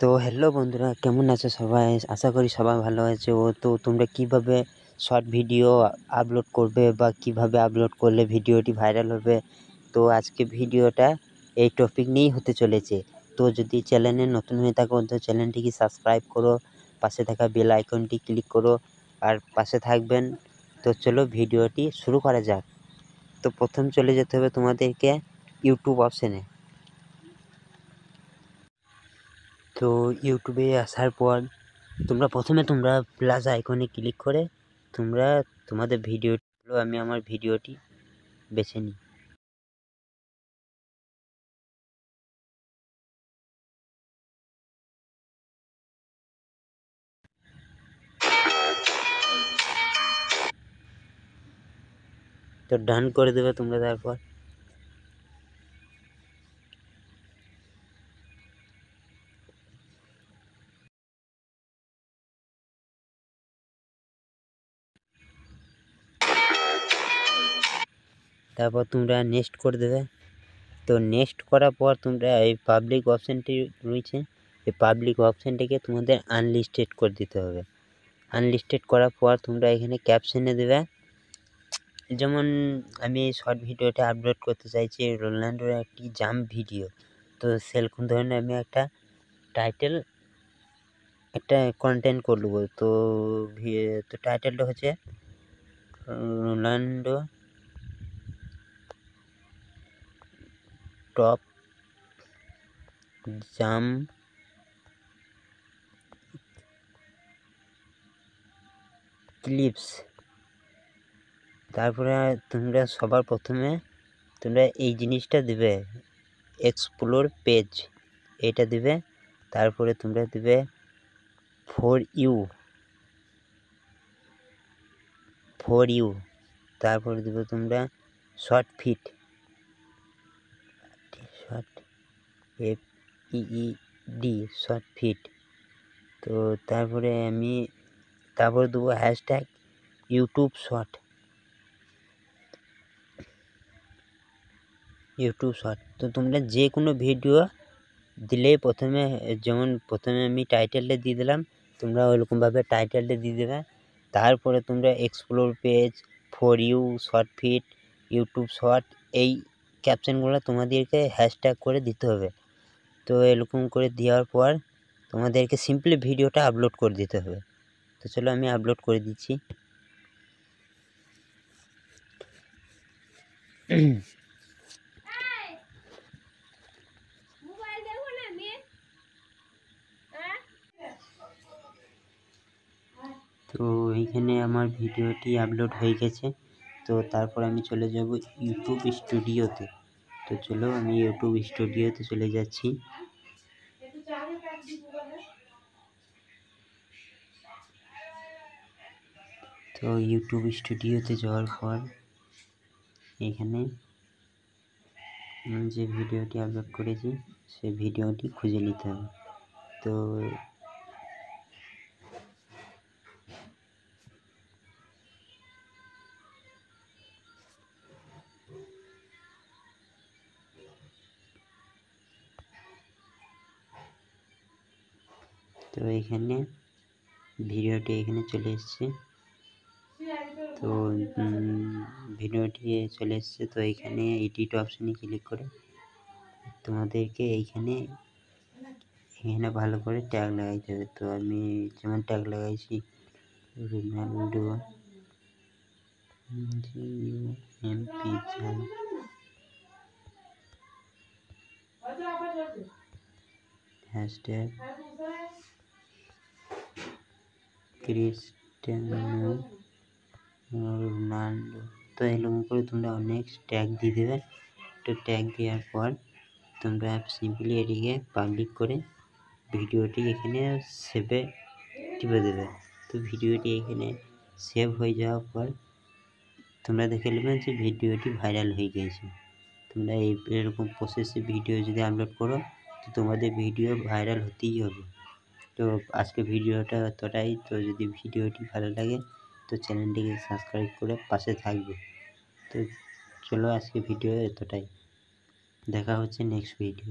তো হ্যালো বন্ধুরা, কেমন আছো সবাই? আশা করি সবাই ভালো আছো। তো তোমরা কিভাবে শর্ট ভিডিও আপলোড করবে বা কিভাবে আপলোড করলে ভিডিওটি ভাইরাল হবে, তো আজকে ভিডিওটা এই টপিক নিয়েই হতে চলেছে। তো যদি চ্যানেলে নতুন হয়ে থাকো তো চ্যানেলটিকে সাবস্ক্রাইব করো, পাশে থাকা বেল আইকনটি ক্লিক করো আর পাশে থাকবেন। তো চলো ভিডিওটি শুরু করা যাক। তো প্রথম চলে যেতে হবে তোমাদেরকে ইউটিউব অপশানে। তো ইউটিউবে আসার পর প্রথমে প্লাস আইকনে ক্লিক করে তোমাদের ভিডিওগুলো, আমি আমার ভিডিওটি বেছে নিই। তো ডান করে দেবে তোমরা। তারপর তোমরা নেক্সট করে দেবে। তো নেক্সট করার পর তোমরা এই পাবলিক অপশানটি রয়েছে, এই পাবলিক অপশানটিকে তোমাদের আনলিস্টেড করে দিতে হবে। আনলিস্টেড করার পর তোমরা এখানে ক্যাপশনে দেবে, যেমন আমি শর্ট ভিডিওটা আপলোড করতে চাইছি রোনাল্ডোর একটি জাম্প ভিডিও। তো সেরকম ধরনের আমি একটা টাইটেল, একটা কন্টেন্ট করব। তো টাইটেলটা হচ্ছে রোনাল্ডো টপ জাম্প ক্লিপস। তারপরে তোমরা সবার প্রথমে তোমরা এই জিনিসটা দিবে, এক্সপ্লোর পেজ, এটা দিবে। তারপরে তোমরা দিবে ফর ইউ। তারপরে দিবে তোমরা শর্ট ফিট, শর্ট ফিট। তো তারপরে দেবো হ্যাশট্যাগ ইউটিউব শর্ট। তো তোমরা যে কোনো ভিডিও দিলেই প্রথমে আমি টাইটেলটা দিয়ে দিলাম, তোমরা ওইরকমভাবে টাইটেলটা দিয়ে দেবে। তারপরে তোমরা explore page, for you, short feed, YouTube short, এই ক্যাপশনগুলো তোমাদেরকে হ্যাশট্যাগ করে দিতে হবে। তো এরকম করে দেওয়ার পর তোমাদেরকে সিম্পলি ভিডিওটা আপলোড করে দিতে হবে। তো চলো আমি আপলোড করে দিচ্ছি। তো এইখানে আমার ভিডিওটি আপলোড হয়ে গেছে। তো তারপর আমি চলে যাব ইউটিউব স্টুডিওতে। তো চলো আমি ইউটিউব স্টুডিওতে চলে যাচ্ছি। তো ইউটিউব স্টুডিওতে যাওয়ার পর এখানে যে ভিডিওটি আপলোড করেছি সেই ভিডিওটি খুঁজে নিতে হবে। তো এখানে ভিডিওটি এখানে চলে এসছে। তো ভিডিওটি চলে এসছে। তো এখানে এডিট অপশানে ক্লিক করে তোমাদেরকে এইখানে ভালো করে ট্যাগ লাগাইতে হবে। তো আমি যেমন ট্যাগ লাগাইছি Ronaldo MP hashtag Cristiano Ronaldo. তো এরকম করে তোমরা অনেক ট্যাগ দিয়ে দেবে। তো ট্যাগ দেওয়ার পর তোমরা সিম্পলি এটিকে পাবলিক করে ভিডিওটি এখানে সেভে টিপে দেবে। তো ভিডিওটি এখানে সেভ হয়ে যাওয়ার পর তোমরা দেখে নেবে যে ভিডিওটি ভাইরাল হয়ে গিয়েছে। তোমরা এরকম প্রসেসে ভিডিও যদি আপলোড করো তো তোমাদের ভিডিও ভাইরাল হতেই হবে। তো আজকে ভিডিওটা এতটাই। তো যদি ভিডিওটি ভালো লাগে তো চ্যানেলটিকে সাবস্ক্রাইব করে পাশে থাকবে। তো চলো আজকে ভিডিও এতটাই, দেখা হচ্ছে নেক্সট ভিডিও।